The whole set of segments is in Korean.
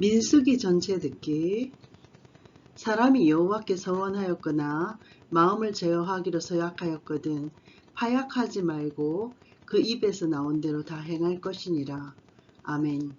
민수기 전체 듣기. 사람이 여호와께 서원하였거나 마음을 제어하기로 서약하였거든 파약하지 말고 그 입에서 나온 대로 다 행할 것이니라. 아멘.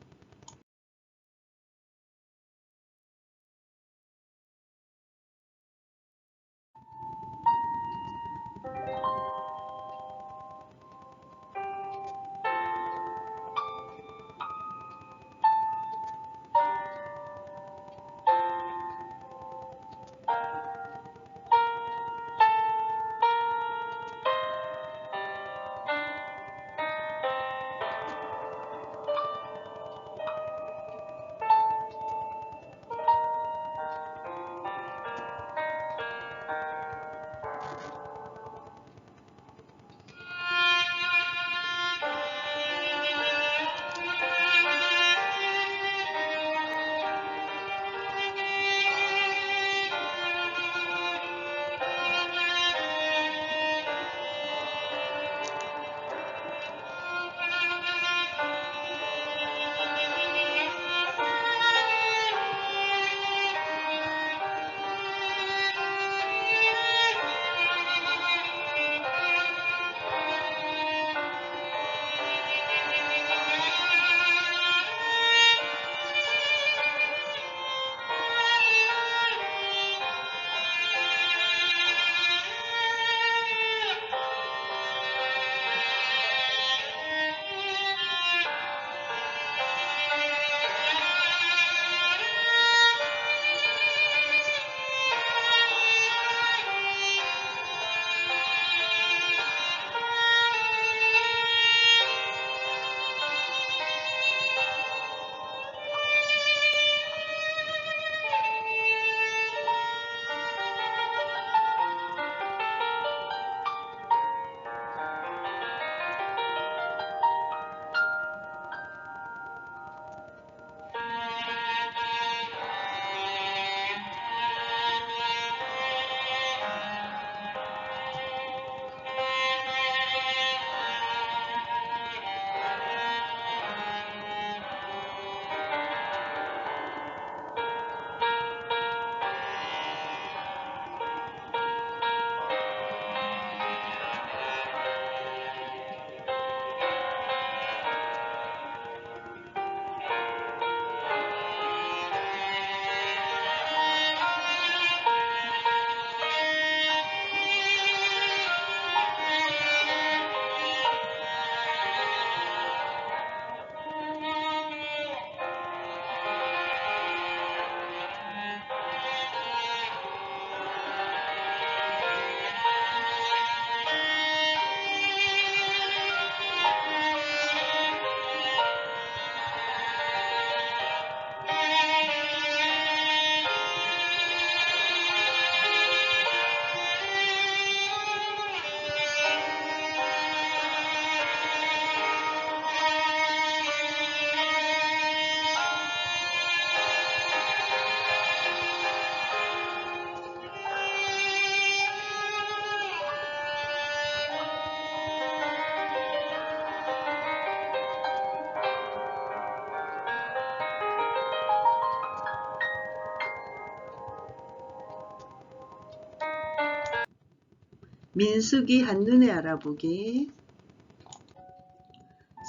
민수기 한눈에 알아보기.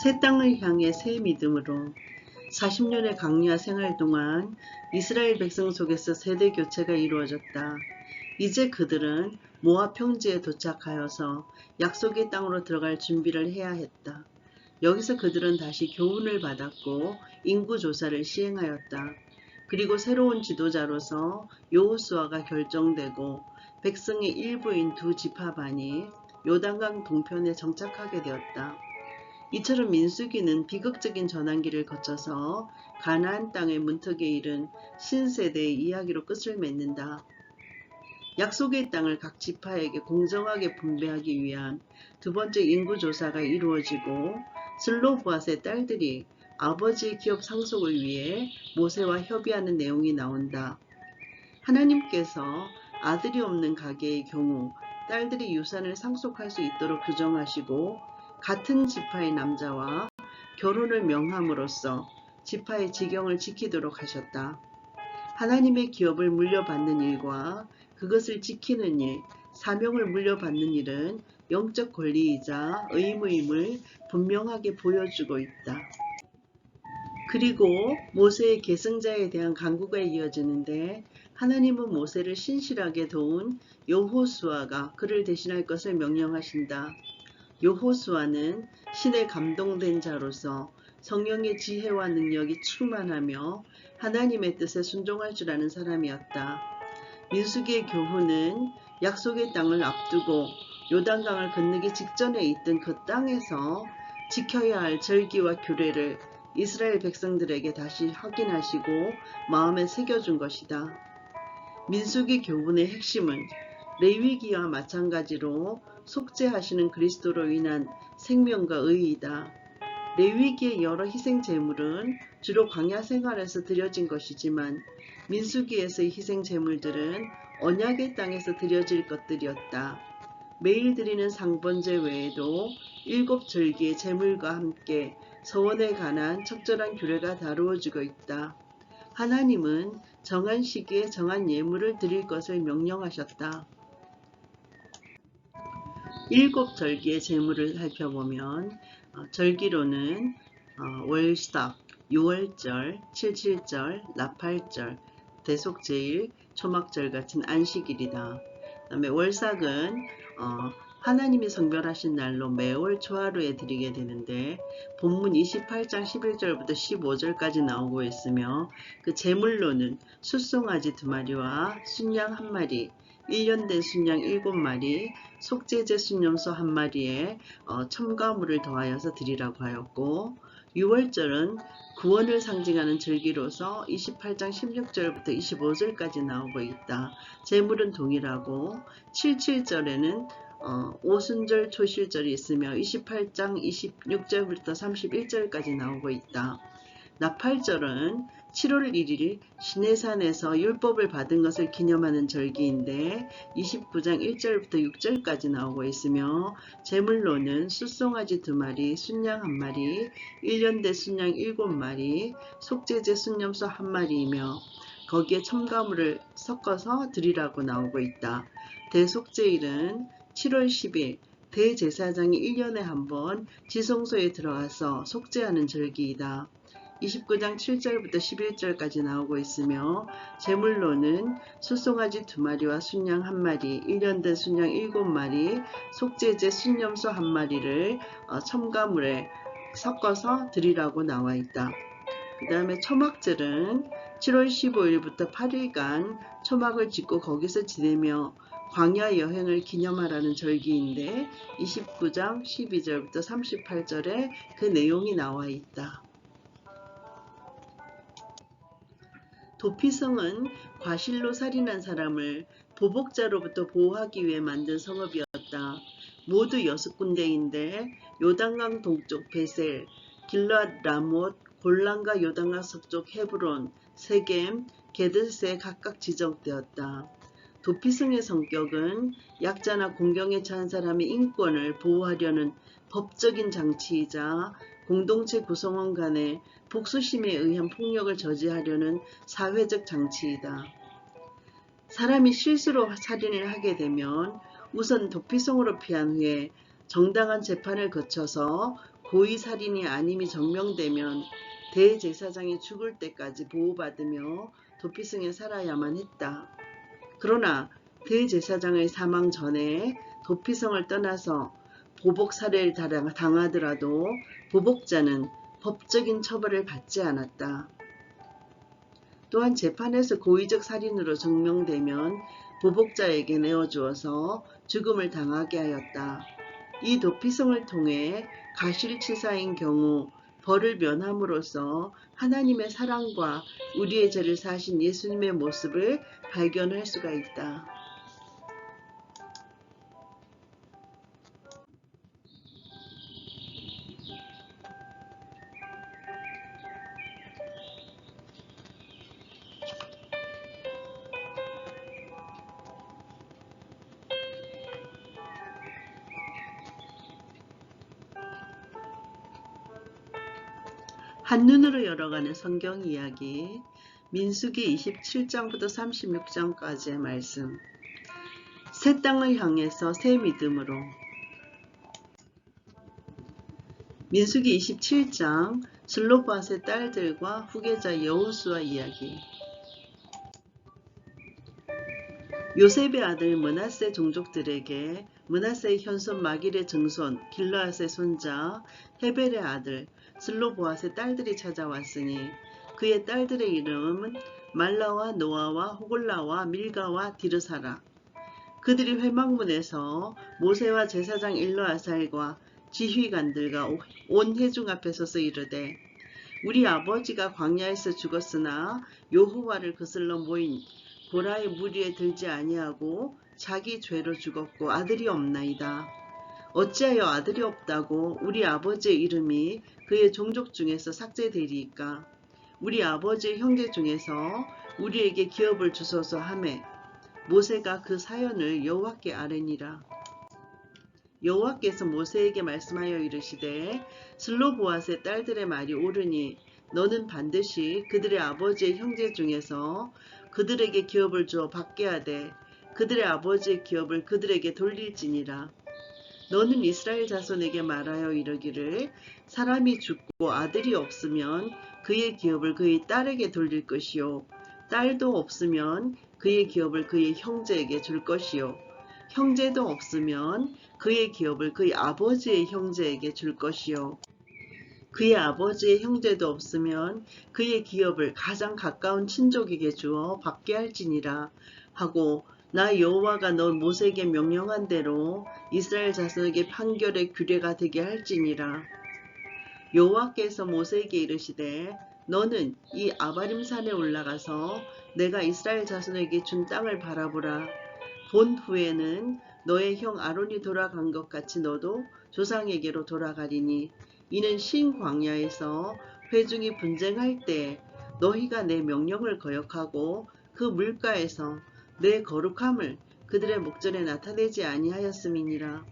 새 땅을 향해 새 믿음으로 40년의 강야 생활 동안 이스라엘 백성 속에서 세대 교체가 이루어졌다. 이제 그들은 모압 평지에 도착하여서 약속의 땅으로 들어갈 준비를 해야 했다. 여기서 그들은 다시 교훈을 받았고 인구 조사를 시행하였다. 그리고 새로운 지도자로서 여호수아가 결정되고 백성의 일부인 두 지파반이 요단강 동편에 정착하게 되었다. 이처럼 민수기는 비극적인 전환기를 거쳐서 가나안 땅의 문턱에 이른 신세대의 이야기로 끝을 맺는다. 약속의 땅을 각 지파에게 공정하게 분배하기 위한 두 번째 인구조사가 이루어지고 슬로브앗의 딸들이 아버지의 기업 상속을 위해 모세와 협의하는 내용이 나온다. 하나님께서 아들이 없는 가계의 경우 딸들이 유산을 상속할 수 있도록 규정하시고 같은 지파의 남자와 결혼을 명함으로써 지파의 지경을 지키도록 하셨다. 하나님의 기업을 물려받는 일과 그것을 지키는 일, 사명을 물려받는 일은 영적 권리이자 의무임을 분명하게 보여주고 있다. 그리고 모세의 계승자에 대한 간구가 이어지는데 하나님은 모세를 신실하게 도운 여호수아가 그를 대신할 것을 명령하신다. 여호수아는 신의 감동된 자로서 성령의 지혜와 능력이 충만하며 하나님의 뜻에 순종할 줄 아는 사람이었다. 민수기의 교훈은 약속의 땅을 앞두고 요단강을 건너기 직전에 있던 그 땅에서 지켜야 할 절기와 규례를 이스라엘 백성들에게 다시 확인하시고 마음에 새겨준 것이다. 민수기 교훈의 핵심은 레위기와 마찬가지로 속죄하시는 그리스도로 인한 생명과 의이다. 레위기의 여러 희생 제물은 주로 광야 생활에서 드려진 것이지만 민수기에서의 희생 제물들은 언약의 땅에서 드려질 것들이었다. 매일 드리는 상번제 외에도 7절기의 제물과 함께 서원에 관한 적절한 규례가 다루어지고 있다. 하나님은 정한 시기에 정한 예물을 드릴 것을 명령하셨다. 7절기의 제물을 살펴보면 절기로는 월삭, 유월절, 칠칠절, 나팔절, 대속제일, 초막절 같은 안식일이다. 그 다음에 월삭은 하나님이 성별하신 날로 매월 초하루에 드리게 되는데 본문 28장 11절부터 15절까지 나오고 있으며 그 제물로는 숫송아지 2마리와 순양 1마리, 1년 된 순양 7마리, 속죄제 순염소 1마리에 첨가물을 더하여서 드리라고 하였고, 6월절은 구원을 상징하는 절기로서 28장 16절부터 25절까지 나오고 있다. 제물은 동일하고 77절에는 오순절 초실절이 있으며 28장 26절부터 31절까지 나오고 있다. 나팔절은 7월 1일 시내산에서 율법을 받은 것을 기념하는 절기인데 29장 1절부터 6절까지 나오고 있으며 제물로는 숫송아지 2마리, 순양 1마리, 1년대 순양 7마리, 속죄제 순염소 1마리이며 거기에 첨가물을 섞어서 드리라고 나오고 있다. 대속제일은 7월 10일 대제사장이 1년에 한 번 지성소에 들어가서 속죄하는 절기이다. 29장 7절부터 11절까지 나오고 있으며 제물로는 숫송아지 2마리와 순양 1마리, 1년 된 순양 7마리, 속죄제 순염소 1마리를 첨가물에 섞어서 드리라고 나와 있다. 그 다음에 초막절은 7월 15일부터 8일간 초막을 짓고 거기서 지내며 광야 여행을 기념하라는 절기인데 29장 12절부터 38절에 그 내용이 나와 있다. 도피성은 과실로 살인한 사람을 보복자로부터 보호하기 위해 만든 성읍이었다. 모두 6군데인데 요단강 동쪽 베셀, 길앗 라못, 골란과 요단강 서쪽 헤브론, 세겜, 게드스에 각각 지정되었다. 도피성의 성격은 약자나 공경에 처한 사람의 인권을 보호하려는 법적인 장치이자 공동체 구성원 간의 복수심에 의한 폭력을 저지하려는 사회적 장치이다. 사람이 실수로 살인을 하게 되면 우선 도피성으로 피한 후에 정당한 재판을 거쳐서 고의살인이 아님이 증명되면 대제사장이 죽을 때까지 보호받으며 도피성에 살아야만 했다. 그러나 대제사장의 사망 전에 도피성을 떠나서 보복 살해를 당하더라도 보복자는 법적인 처벌을 받지 않았다. 또한 재판에서 고의적 살인으로 증명되면 보복자에게 내어주어서 죽음을 당하게 하였다. 이 도피성을 통해 가실치사인 경우 벌을 면함으로써 하나님의 사랑과 우리의 죄를 사하신 예수님의 모습을 발견할 수가 있다. 한눈으로 열어가는 성경 이야기, 민수기 27장부터 36장까지의 말씀. 새 땅을 향해서 새 믿음으로. 민수기 27장, 슬로밧의 딸들과 후계자 여호수아 이야기. 요셉의 아들 므낫세 종족들에게 므낫세의 현손 마길의 증손 길르앗의 손자 헤벨의 아들 슬로보앗의 딸들이 찾아왔으니 그의 딸들의 이름은 말라와 노아와 호골라와 밀가와 디르사라. 그들이 회막문에서 모세와 제사장 일르아살과 지휘관들과 온 회중 앞에 서서 이르되 우리 아버지가 광야에서 죽었으나 여호와를 거슬러 모인 고라의 무리에 들지 아니하고 자기 죄로 죽었고 아들이 없나이다. 어찌하여 아들이 없다고 우리 아버지의 이름이 그의 종족 중에서 삭제되리이까? 우리 아버지의 형제 중에서 우리에게 기업을 주소서 하매 모세가 그 사연을 여호와께 아뢰니라. 여호와께서 모세에게 말씀하여 이르시되 슬로보앗의 딸들의 말이 옳으니 너는 반드시 그들의 아버지의 형제 중에서 그들에게 기업을 주어 받게 하되 그들의 아버지의 기업을 그들에게 돌릴지니라. 너는 이스라엘 자손에게 말하여 이르기를 사람이 죽고 아들이 없으면 그의 기업을 그의 딸에게 돌릴 것이요 딸도 없으면 그의 기업을 그의 형제에게 줄 것이요 형제도 없으면 그의 기업을 그의 아버지의 형제에게 줄 것이요 그의 아버지의 형제도 없으면 그의 기업을 가장 가까운 친족에게 주어 받게 할지니라 하고 나 여호와가 너 모세에게 명령한 대로 이스라엘 자손에게 판결의 규례가 되게 할지니라. 여호와께서 모세에게 이르시되 너는 이 아바림 산에 올라가서 내가 이스라엘 자손에게 준 땅을 바라보라. 본 후에는 너의 형 아론이 돌아간 것 같이 너도 조상에게로 돌아가리니 이는 신 광야에서 회중이 분쟁할 때 너희가 내 명령을 거역하고 그 물가에서 내 거룩함을 그들의 목전에 나타내지 아니하였음이니라.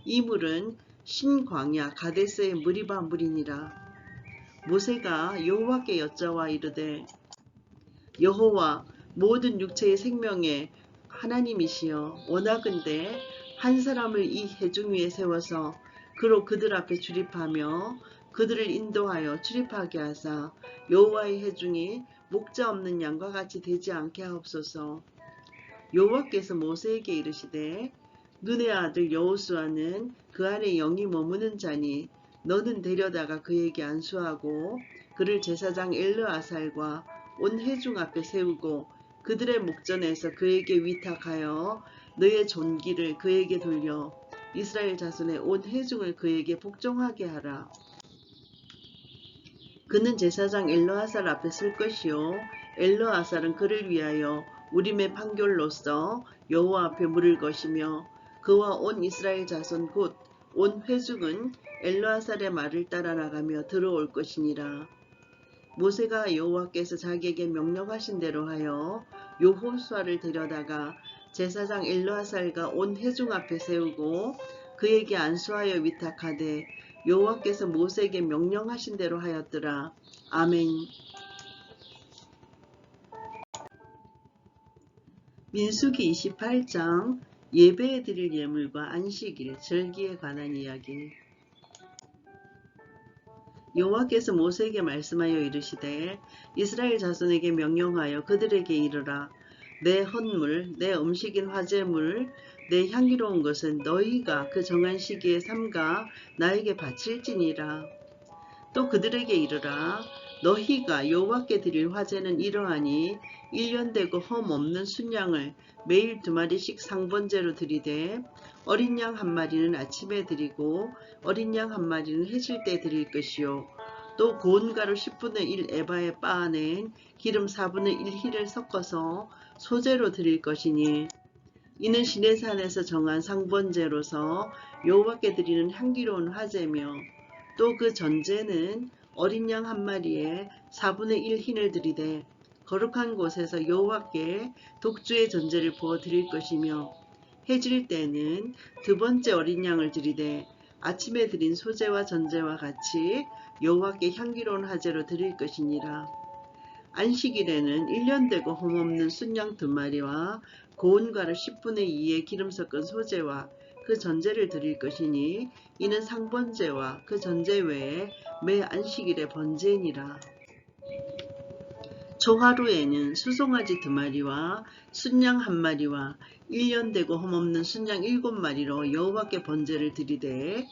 이 물은 신 광야 가데스의 무리바 물이니라. 모세가 여호와께 여짜와 이르되 여호와 모든 육체의 생명의 하나님이시여 원하건대 한 사람을 이 회중 위에 세워서 그로 그들 앞에 출입하며 그들을 인도하여 출입하게 하사 여호와의 회중이 목자 없는 양과 같이 되지 않게 하옵소서. 여호와께서 모세에게 이르시되 눈의 아들 여호수아는 그 안에 영이 머무는 자니 너는 데려다가 그에게 안수하고 그를 제사장 엘르아살과 온 회중 앞에 세우고 그들의 목전에서 그에게 위탁하여 너의 존귀를 그에게 돌려 이스라엘 자손의 온 회중을 그에게 복종하게 하라. 그는 제사장 엘르아살 앞에 설 것이요 엘르아살은 그를 위하여 우림의 판결로서 여호와 앞에 물을 것이며 그와 온 이스라엘 자손 곧 온 회중은 엘르아살의 말을 따라 나가며 들어올 것이니라. 모세가 여호와께서 자기에게 명령하신 대로 하여 여호수아를 데려다가 제사장 엘르아살과 온 회중 앞에 세우고 그에게 안수하여 위탁하되 여호와께서 모세에게 명령하신 대로 하였더라. 아멘. 민수기 28장 예배에 드릴 예물과 안식일, 절기에 관한 이야기. 여호와께서 모세에게 말씀하여 이르시되 이스라엘 자손에게 명령하여 그들에게 이르라. 내 헌물, 내 음식인 화제물, 내 향기로운 것은 너희가 그 정한 시기에 삼가 나에게 바칠지니라. 또 그들에게 이르라. 너희가 여호와께 드릴 화제는 이러하니 1년 되고 흠 없는 순양을 매일 2마리씩 상번제로 드리되 어린 양 1마리는 아침에 드리고 어린 양 1마리는 해질 때 드릴 것이요 또 고운 가루 10분의 1 에바에 빻아낸 기름 4분의 1 힐을 섞어서 소제로 드릴 것이니 이는 시내산에서 정한 상번제로서 여호와께 드리는 향기로운 화제며 또 그 전제는 어린 양 1마리에 4분의 1 흰을 드리되 거룩한 곳에서 여호와께 독주의 전제를 부어 드릴 것이며 해질 때는 2번째 어린 양을 드리되 아침에 드린 소제와 전제와 같이 여호와께 향기로운 화제로 드릴 것이니라. 안식일에는 1년 되고 흠없는 순양 2마리와 고운 가루 10분의 2의 기름 섞은 소제와 그 전제를 드릴 것이니 이는 상번제와 그 전제 외에 매 안식일의 번제니라. 초하루에는 수송아지 2마리와 순양 1마리와 1년 되고 흠없는 순양 7마리로 여호와께 번제를 드리되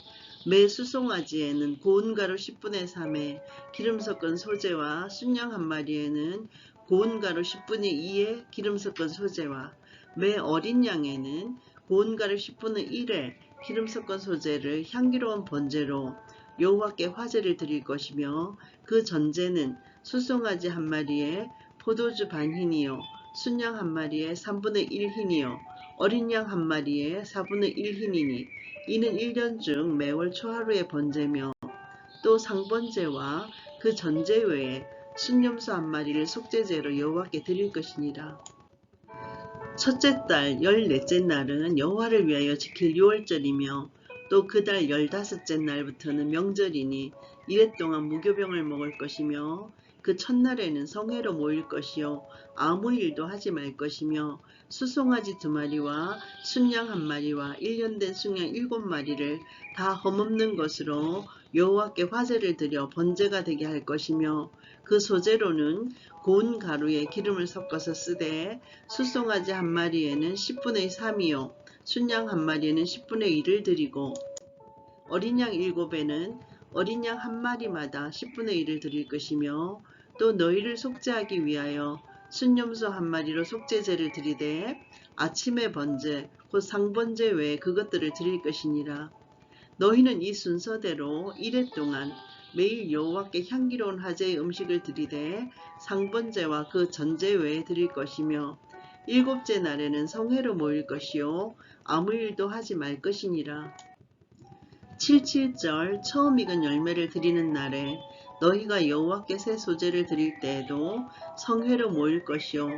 매 수송아지에는 고운 가루 10분의 3에 기름 섞은 소제와 순양 1마리에는 고운 가루 10분의 2에 기름 섞은 소제와 매 어린 양에는 고운 가루 10분의 1에 기름 섞은 소제를 향기로운 번제로 여호와께 화제를 드릴 것이며 그 전제는 수송아지 1마리에 포도주 반 흰이요 순양 1마리에 3분의 1 흰이요 어린 양 1마리에 4분의 1 흰이니 이는 1년 중 매월 초하루의 번제며 또 상번제와 그 전제 외에 순염소 1마리를 속죄제로 여호와께 드릴 것이니라. 첫째 달 14째 날은 여호와를 위하여 지킬 유월절이며 또 그 달 15째 날부터는 명절이니 이래 동안 무교병을 먹을 것이며 그 첫날에는 성회로 모일 것이요 아무 일도 하지 말 것이며 수송아지 2마리와 순양 1마리와 1년 된 순양 7마리를 다 흠없는 것으로 여호와께 화제를 드려 번제가 되게 할 것이며 그 소제로는 고운 가루에 기름을 섞어서 쓰되 수송아지 1마리에는 10분의 3이요 순양 1마리에는 10분의 1을 드리고 어린 양 7에는 어린 양 1마리마다 10분의 1을 드릴 것이며 또 너희를 속죄하기 위하여 순염소 1마리로 속죄제를 드리되 아침의 번제 곧 상번제 외에 그것들을 드릴 것이니라. 너희는 이 순서대로 이래 동안 매일 여호와께 향기로운 화제의 음식을 드리되 상번제와 그 전제 외에 드릴 것이며 7째 날에는 성회로 모일 것이요 아무 일도 하지 말 것이니라. 77절 처음 익은 열매를 드리는 날에 너희가 여호와께 새 소제를 드릴 때에도 성회로 모일 것이요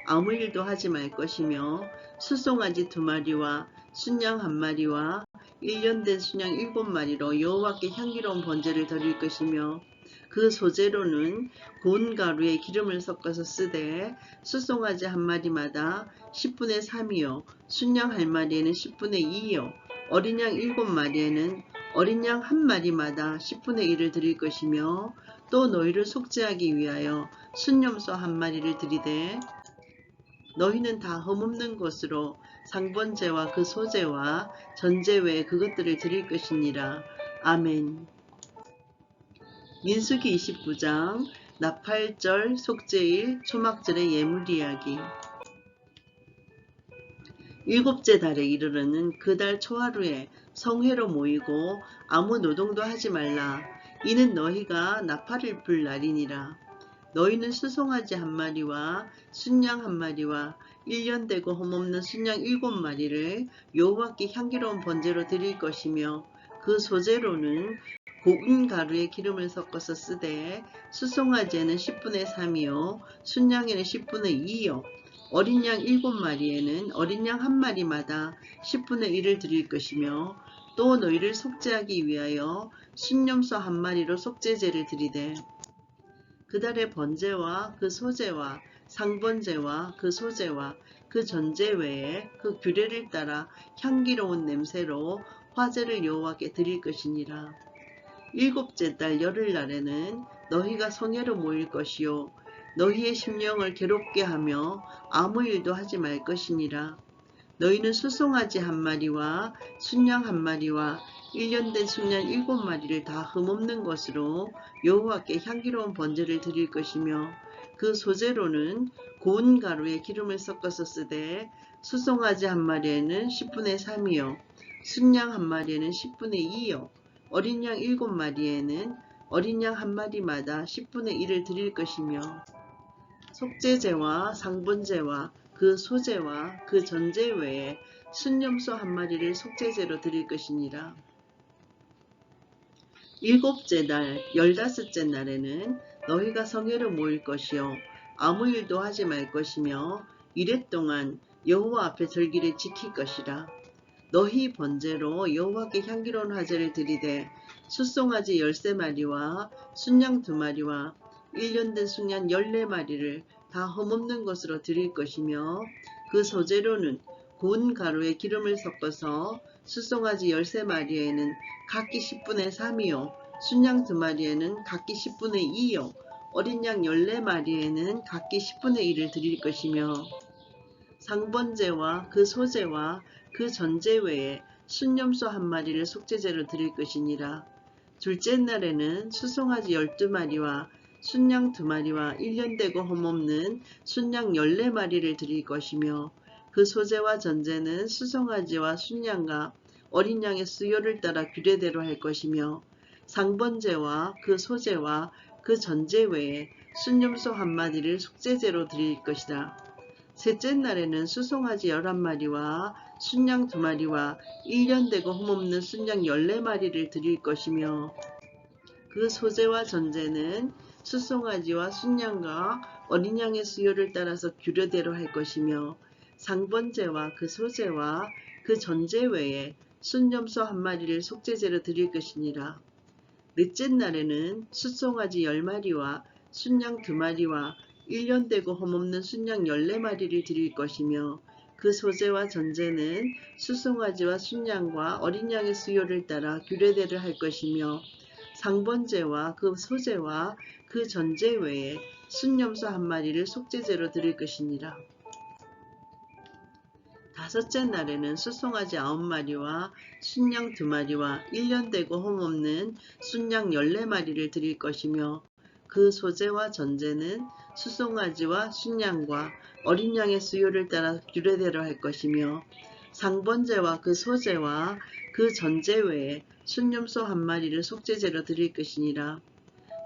아무 일도 하지 말 것이며 수송아지 2마리와 순양 1마리와 1년 된 순양 7마리로 여호와께 향기로운 번제를 드릴 것이며 그 소제로는 고운 가루에 기름을 섞어서 쓰되 수송아지 1마리마다 10분의 3이요 순양 1마리에는 10분의 2이요 어린 양 7마리에는 어린 양 1마리마다 10분의 1을 드릴 것이며 또 너희를 속죄하기 위하여 순염소 1마리를 드리되 너희는 다 흠없는 것으로 상번제와 그 소제와 전제 외에 그것들을 드릴 것이니라. 아멘. 민수기 29장 나팔절, 속죄일, 초막절의 예물 이야기. 7째 달에 이르러는 그 달 초하루에 성회로 모이고 아무 노동도 하지 말라. 이는 너희가 나팔을 불 날이니라. 너희는 수송아지 1마리와 순양 1마리와 1년 되고 흠없는 순양 7마리를 여호와께 향기로운 번제로 드릴 것이며 그 소제로는 고운 가루에 기름을 섞어서 쓰되 수송아지에는 10분의 3이요 순양에는 10분의 2이요 어린 양 7마리에는 어린 양 1마리마다 10분의 1을 드릴 것이며 또 너희를 속죄하기 위하여 순염소 1마리로 속죄제를 드리되 그 달의 번제와 그 소제와 상번제와 그 소제와 그 전제 외에 그 규례를 따라 향기로운 냄새로 화제를 여호와께 드릴 것이니라. 7째 달 열흘날에는 너희가 성회로 모일 것이요 너희의 심령을 괴롭게 하며 아무 일도 하지 말 것이니라. 너희는 수송아지 1마리와 순양 1마리와 1년 된 순양 7마리를 다 흠없는 것으로 여호와께 향기로운 번제를 드릴 것이며 그 소제로는 고운 가루에 기름을 섞어서 쓰되 수송아지 1마리에는 10분의 3이요 순양 1마리에는 10분의 2이요 어린 양 7마리에는 어린 양 1마리마다 10분의 1을 드릴 것이며 속죄제와 상번제와 그 소제와 그 전제 외에 순염소 1마리를 속죄제로 드릴 것이니라. 7째 달 15째 날에는 너희가 성회로 모일 것이요 아무 일도 하지 말 것이며 이래 동안 여호와 앞에 절기를 지킬 것이라. 너희 번제로 여호와께 향기로운 화제를 드리되 숫송아지 13마리와 순양 2마리와 1년 된 순양 14마리를 다 흠없는 것으로 드릴 것이며 그 소재로는 고운 가루에 기름을 섞어서 숫송아지 13마리에는 각기 10분의 3이요 순양 2마리에는 각기 10분의 2요 어린 양 14마리에는 각기 10분의 1을 드릴 것이며 상번제와 그 소제와 그 전제 외에 순염소 1마리를 속죄제로 드릴 것이니라. 둘째 날에는 수송아지 12마리와 순양 2마리와 1년 되고 흠없는 순양 14마리를 드릴 것이며 그 소제와 전제는 수송아지와 순양과 어린 양의 수요를 따라 규례대로 할 것이며 상번제와 그 소제와 그 전제 외에 순염소 1마리를 속죄제로 드릴 것이다. 셋째 날에는 수송아지 11마리와 순양 2마리와 1년 되고 흠없는 순양 14마리를 드릴 것이며 그 소제와 전제는 수송아지와 순양과 어린 양의 수요를 따라서 규례대로 할 것이며 상번제와 그 소제와 그 전제 외에 순염소 1마리를 속죄제로 드릴 것이니라. 넷째 날에는 수송아지 10마리와 순양 2마리와 1년 되고 흠없는 순양 14마리를 드릴 것이며 그 소제와 전제는 수송아지와 순양과 어린 양의 수요를 따라 규례대로 할 것이며 상번제와 그 소제와 그 전제 외에 순염소 1마리를 속죄제로 드릴 것이니라. 다섯째 날에는 수송아지 9마리와 순양 2마리와 1년 되고 흠없는 순양 14마리를 드릴 것이며 그 소제와 전제는 수송아지와 순양과 어린 양의 수요를 따라 규례대로 할 것이며 상번제와 그 소제와 그 전제 외에 순염소 1마리를 속죄제로 드릴 것이니라.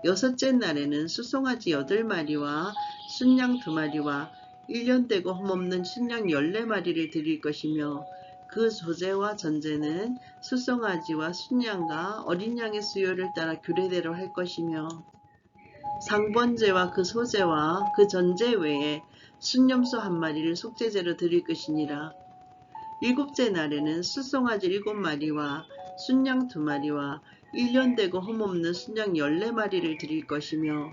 여섯째 날에는 수송아지 8마리와 순양 2마리와 1년 되고 흠없는 순양 14마리를 드릴 것이며 그 소제와 전제는 수송아지와 순양과 어린 양의 수요를 따라 규례대로 할 것이며 상번제와 그 소제와 그 전제 외에 순염소 1마리를 속죄제로 드릴 것이니라. 일곱째 날에는 수송아지 7마리와 순양 2마리와 1년 되고 흠없는 순양 14마리를 드릴 것이며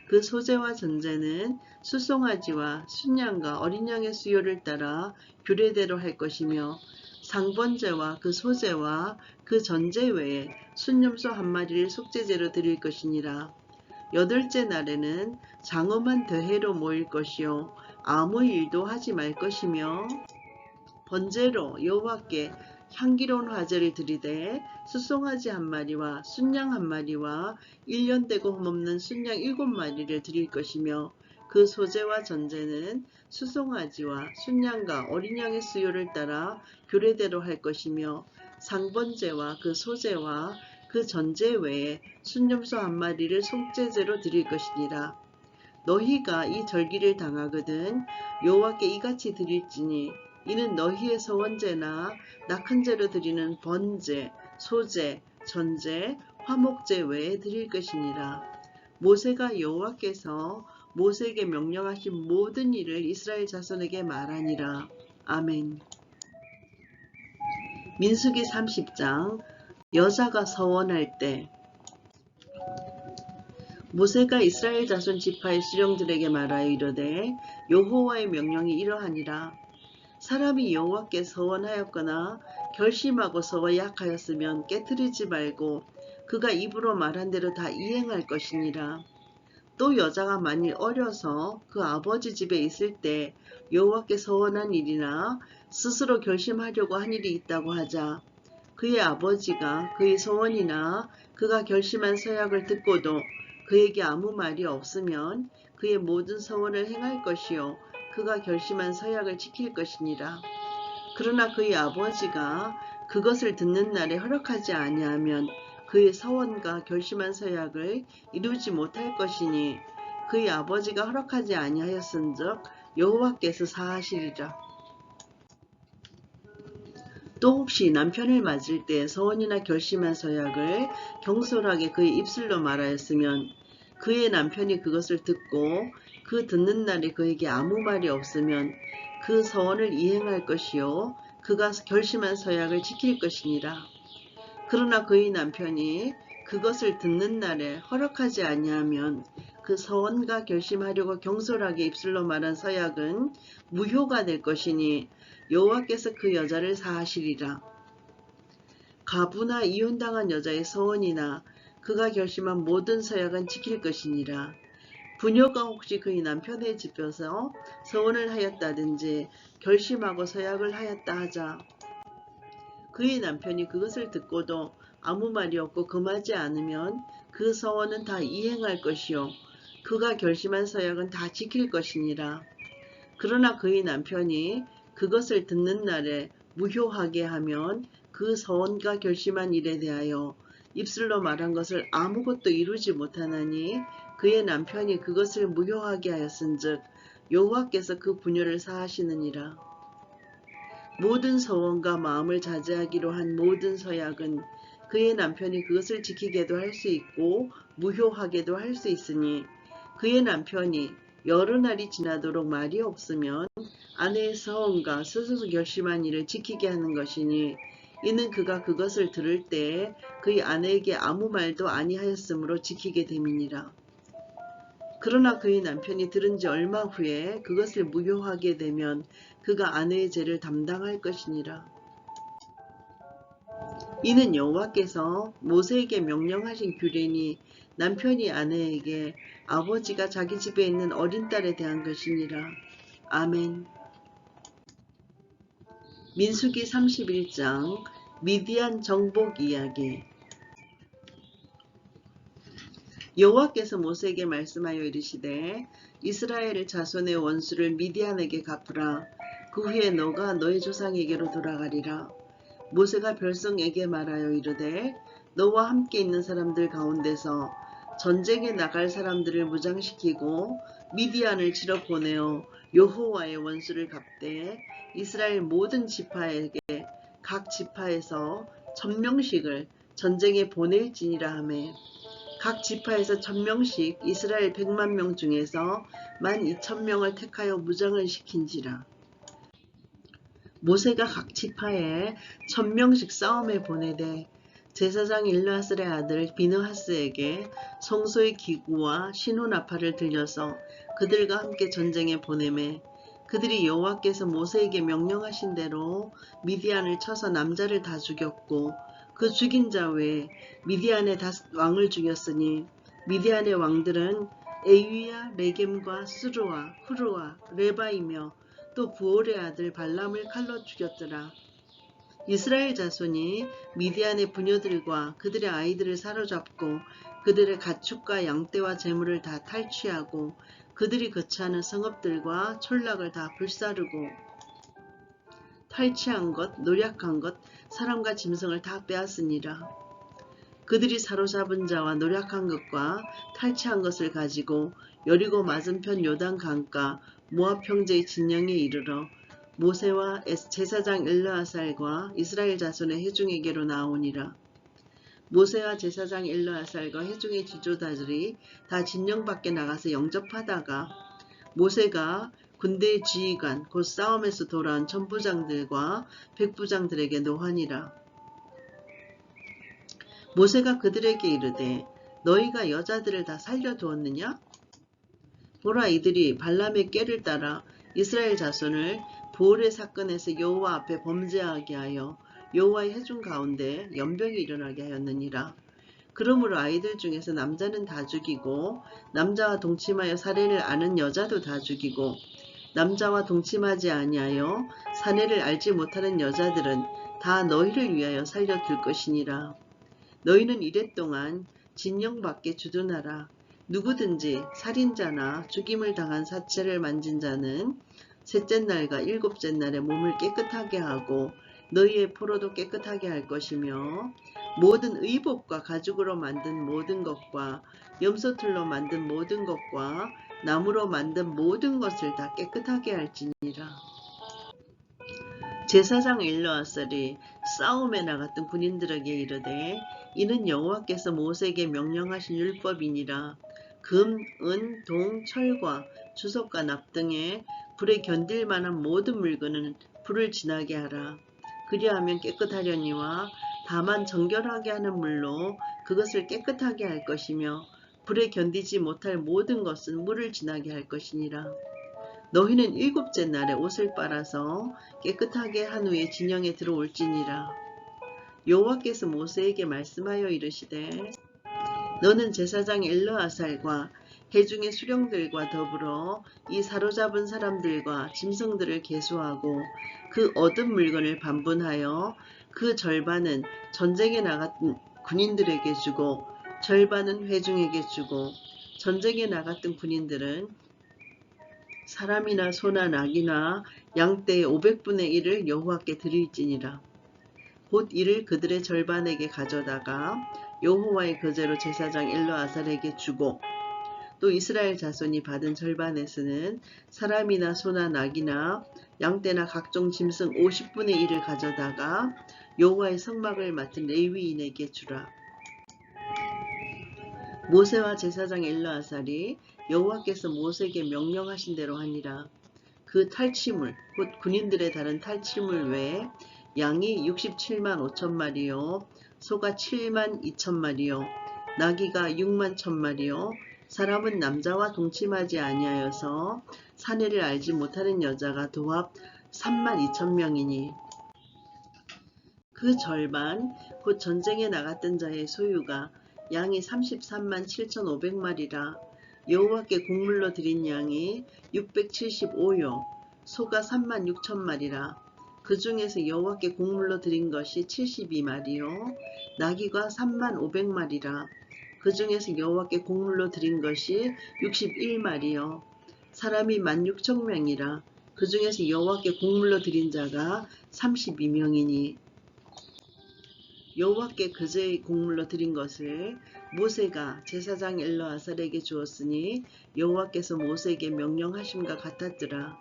그 소제와 전제는 수송아지와 순양과 어린 양의 수요를 따라 규례대로 할 것이며 상번제와 그 소제와 그 전제 외에 순염소 1마리를 속죄제로 드릴 것이니라. 여덟째 날에는 장엄한 대회로 모일 것이요 아무 일도 하지 말 것이며 번제로 여호와께 향기로운 화제를 드리되 수송아지 1마리와 순양 1마리와 1년 되고 흠없는 순양 7마리를 드릴 것이며 그 소제와 전제는 수송아지와 순양과 어린 양의 수요를 따라 규례대로 할 것이며 상번제와 그 소제와 그 전제 외에 순염소 1마리를 속죄제로 드릴 것이니라. 너희가 이 절기를 당하거든 여호와께 이같이 드릴지니 이는 너희의 서원제나 낙헌제로 드리는 번제, 소제, 전제, 화목제 외에 드릴 것이니라. 모세가 여호와께서 모세에게 명령하신 모든 일을 이스라엘 자손에게 말하니라. 아멘. 민수기 30장 여자가 서원할 때 모세가 이스라엘 자손 지파의 수령들에게 말하여 이르되 여호와의 명령이 이러하니라. 사람이 여호와께 서원하였거나 결심하고 서약하였으면 깨뜨리지 말고 그가 입으로 말한 대로 다 이행할 것이니라. 또 여자가 만일 어려서 그 아버지 집에 있을 때 여호와께 서원한 일이나 스스로 결심하려고 한 일이 있다고 하자 그의 아버지가 그의 서원이나 그가 결심한 서약을 듣고도 그에게 아무 말이 없으면 그의 모든 서원을 행할 것이요 그가 결심한 서약을 지킬 것이니라. 그러나 그의 아버지가 그것을 듣는 날에 허락하지 아니하면 그의 서원과 결심한 서약을 이루지 못할 것이니 그의 아버지가 허락하지 아니하였은즉 여호와께서 사하시리라. 또 혹시 남편을 맞을 때 서원이나 결심한 서약을 경솔하게 그의 입술로 말하였으면 그의 남편이 그것을 듣고 그 듣는 날에 그에게 아무 말이 없으면 그 서원을 이행할 것이요 그가 결심한 서약을 지킬 것이니라. 그러나 그의 남편이 그것을 듣는 날에 허락하지 아니하면 그 서원과 결심하려고 경솔하게 입술로 말한 서약은 무효가 될 것이니 여호와께서 그 여자를 사하시리라. 가부나 이혼당한 여자의 서원이나 그가 결심한 모든 서약은 지킬 것이니라. 부녀가 혹시 그의 남편의 집에서 서원을 하였다든지 결심하고 서약을 하였다 하자 그의 남편이 그것을 듣고도 아무 말이 없고 금하지 않으면 그 서원은 다 이행할 것이요 그가 결심한 서약은 다 지킬 것이니라. 그러나 그의 남편이 그것을 듣는 날에 무효하게 하면 그 서원과 결심한 일에 대하여 입술로 말한 것을 아무것도 이루지 못하나니 그의 남편이 그것을 무효하게 하였은즉 여호와께서 그 부녀를 사하시느니라. 모든 서원과 마음을 자제하기로 한 모든 서약은 그의 남편이 그것을 지키게도 할 수 있고 무효하게도 할 수 있으니 그의 남편이 여러 날이 지나도록 말이 없으면 아내의 서원과 스스로 결심한 일을 지키게 하는 것이니 이는 그가 그것을 들을 때에 그의 아내에게 아무 말도 아니하였으므로 지키게 됨이니라. 그러나 그의 남편이 들은 지 얼마 후에 그것을 무효하게 되면 그가 아내의 죄를 담당할 것이니라. 이는 여호와께서 모세에게 명령하신 규례니 남편이 아내에게 아버지가 자기 집에 있는 어린 딸에 대한 것이니라. 아멘. 민수기 31장 미디안 정복 이야기. 여호와께서 모세에게 말씀하여 이르시되 이스라엘 자손의 원수를 미디안에게 갚으라. 그 후에 너가 너의 조상에게로 돌아가리라. 모세가 별성에게 말하여 이르되 너와 함께 있는 사람들 가운데서 전쟁에 나갈 사람들을 무장시키고 미디안을 치러 보내어 여호와의 원수를 갚되 이스라엘 모든 지파에게 각 지파에서 1000명씩을 전쟁에 보낼지니라 하매 각 지파에서 1000명씩 이스라엘 100만 중에서 12,000명을 택하여 무장을 시킨지라. 모세가 각 지파에 1000명씩 싸움에 보내되 제사장 일르아살의 아들 비느하스에게 성소의 기구와 신호나팔을 들려서 그들과 함께 전쟁에 보내매 그들이 여호와께서 모세에게 명령하신 대로 미디안을 쳐서 남자를 다 죽였고 그 죽인 자 외에 미디안의 왕을 죽였으니 미디안의 왕들은 에위야 레겜과 스루와 후르와 레바이며 또 부올의 아들 발람을 칼로 죽였더라. 이스라엘 자손이 미디안의 부녀들과 그들의 아이들을 사로잡고 그들의 가축과 양떼와 재물을 다 탈취하고 그들이 거처하는 성읍들과 촌락을 다 불사르고 탈취한 것, 노략한 것, 사람과 짐승을 다 빼앗으니라. 그들이 사로잡은 자와 노략한 것과 탈취한 것을 가지고 여리고 맞은편 요단 강가 모압 형제의 진영에 이르러 모세와 제사장 엘르아살과 이스라엘 자손의 회중에게로 나오니라. 모세와 제사장 엘르아살과 회중의 지도자들이 다 진영 밖에 나가서 영접하다가 모세가 군대의 지휘관 곧 싸움에서 돌아온 천부장들과 백부장들에게 노하니라. 모세가 그들에게 이르되 너희가 여자들을 다 살려두었느냐? 보라 이들이 발람의 꾀를 따라 이스라엘 자손을 부올의 사건에서 여호와 앞에 범죄하게 하여 여호와의 회중 가운데 연병이 일어나게 하였느니라. 그러므로 아이들 중에서 남자는 다 죽이고 남자와 동침하여 사례를 아는 여자도 다 죽이고 남자와 동침하지 아니하여 사내를 알지 못하는 여자들은 다 너희를 위하여 살려둘 것이니라. 너희는 이랫동안 진영 밖에 주둔하라. 누구든지 살인자나 죽임을 당한 사체를 만진 자는 셋째 날과 일곱째 날에 몸을 깨끗하게 하고 너희의 포로도 깨끗하게 할 것이며 모든 의복과 가죽으로 만든 모든 것과 염소틀로 만든 모든 것과 나무로 만든 모든 것을 다 깨끗하게 할지니라. 제사장 엘르아살이 싸움에 나갔던 군인들에게 이르되 이는 여호와께서 모세에게 명령하신 율법이니라. 금, 은, 동, 철과 주석과 납 등의 불에 견딜 만한 모든 물건은 불을 지나게 하라. 그리하면 깨끗하려니와 다만 정결하게 하는 물로 그것을 깨끗하게 할 것이며 불에 견디지 못할 모든 것은 물을 지나게 할 것이니라. 너희는 일곱째 날에 옷을 빨아서 깨끗하게 한 후에 진영에 들어올지니라. 여호와께서 모세에게 말씀하여 이르시되 너는 제사장 엘르아살과 회중의 수령들과 더불어 이 사로잡은 사람들과 짐승들을 계수하고 그 얻은 물건을 반분하여 그 절반은 전쟁에 나갔던 군인들에게 주고 절반은 회중에게 주고 전쟁에 나갔던 군인들은 사람이나 소나 낙이나 양떼의 500분의 1을 여호와께 드릴지니라. 곧 이를 그들의 절반에게 가져다가 여호와의 거제로 제사장 엘르아살에게 주고 또 이스라엘 자손이 받은 절반에서는 사람이나 소나 낙이나 양떼나 각종 짐승 50분의 1을 가져다가 여호와의 성막을 맡은 레위인에게 주라. 모세와 제사장 엘르아살이 여호와께서 모세에게 명령하신 대로 하니라. 그 탈취물 곧 군인들의 다른 탈취물 외에 양이 67만 5천 마리요 소가 7만 2천 마리요 나귀가 6만 1천 마리요 사람은 남자와 동침하지 아니하여서 사내를 알지 못하는 여자가 도합 3만 2천 명이니 그 절반 곧 전쟁에 나갔던 자의 소유가 양이 33만 7,500마리라. 여호와께 곡물로 드린 양이 675요 소가 3만 6천 마리라. 그 중에서 여호와께 곡물로 드린 것이 72마리요 나귀가 3만 500마리라. 그 중에서 여호와께 곡물로 드린 것이 61마리요 사람이 16,000명이라. 그 중에서 여호와께 곡물로 드린 자가 32명이니 여호와께 그제의 곡물로 드린 것을 모세가 제사장 엘르아살에게 주었으니 여호와께서 모세에게 명령하심과 같았더라.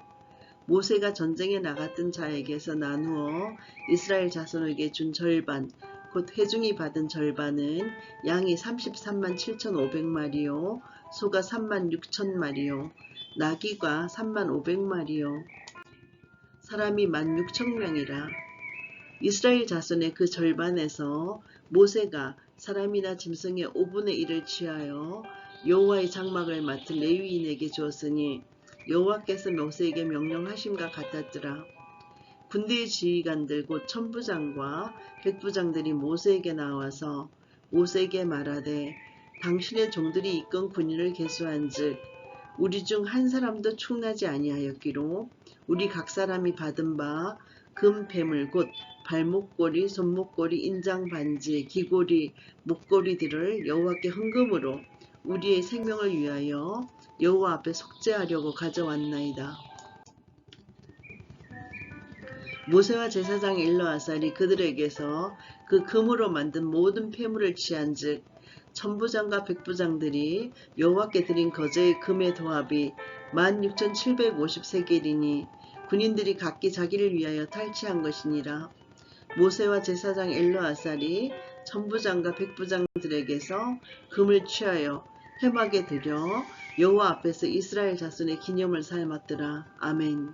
모세가 전쟁에 나갔던 자에게서 나누어 이스라엘 자손에게 준 절반 곧 회중이 받은 절반은 양이 33만 7,500마리요 소가 3만 6천 마리요 나귀가 3만 500마리요 사람이 16,000명이라. 이스라엘 자손의 그 절반에서 모세가 사람이나 짐승의 5분의 1을 취하여 여호와의 장막을 맡은 레위인에게 주었으니 여호와께서 모세에게 명령하심과 같았더라. 군대의 지휘관들 곧 천부장과 백부장들이 모세에게 나와서 모세에게 말하되 당신의 종들이 이끈 군인을 계수한즉 우리 중 한 사람도 충나지 아니하였기로 우리 각 사람이 받은 바 금 배물 곧 발목걸이, 손목걸이, 인장 반지, 귀고리, 목걸이들을 여호와께 헌금으로 우리의 생명을 위하여 여호와 앞에 속죄하려고 가져왔나이다. 모세와 제사장 엘르아살이 그들에게서 그 금으로 만든 모든 폐물을 취한즉 천부장과 백부장들이 여호와께 드린 거제의 금의 도합이 16,750세겔이니 군인들이 각기 자기를 위하여 탈취한 것이니라. 모세와 제사장 엘르아살이 천부장과 백부장들에게서 금을 취하여 회막에 들여 여호와 앞에서 이스라엘 자손의 기념을 삼았더라. 아멘.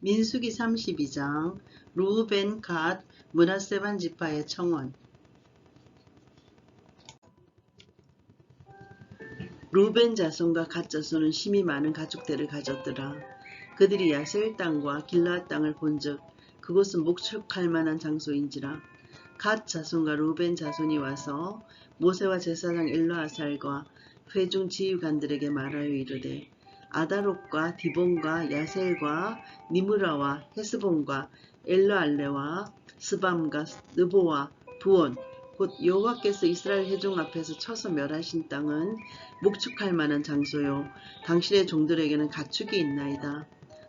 민수기 32장 루벤, 갓, 므낫세반 지파의 청원. 루벤 자손과 갓 자손은 심히 많은 가축대를 가졌더라. 그들이 야셀 땅과 길르앗 땅을 본즉 그곳은 목축할 만한 장소인지라. 갓 자손과 루벤 자손이 와서 모세와 제사장 엘르아살과 회중 지휘관들에게 말하여 이르되 아다롯과 디본과 야셀과 니므라와 헤스본과 엘르알레와 스밤과 느보와 부온 곧 여호와께서 이스라엘 회중 앞에서 쳐서 멸하신 땅은 목축할 만한 장소요 당신의 종들에게는 가축이 있나이다.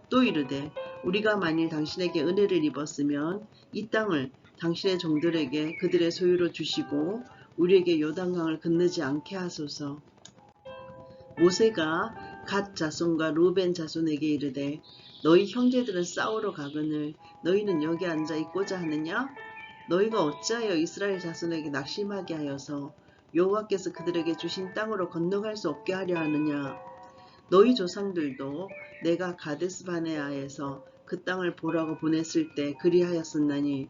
또 이르되 우리가 만일 당신에게 은혜를 입었으면 이 땅을 당신의 종들에게 그들의 소유로 주시고 우리에게 요단강을 건너지 않게 하소서. 모세가 갓 자손과 루벤 자손에게 이르되 너희 형제들은 싸우러 가거늘 너희는 여기 앉아 있고자 하느냐? 너희가 어찌하여 이스라엘 자손에게 낙심하게 하여서 여호와께서 그들에게 주신 땅으로 건너갈 수 없게 하려 하느냐? 너희 조상들도 내가 가데스 바네아에서 그 땅을 보라고 보냈을 때 그리하였었나니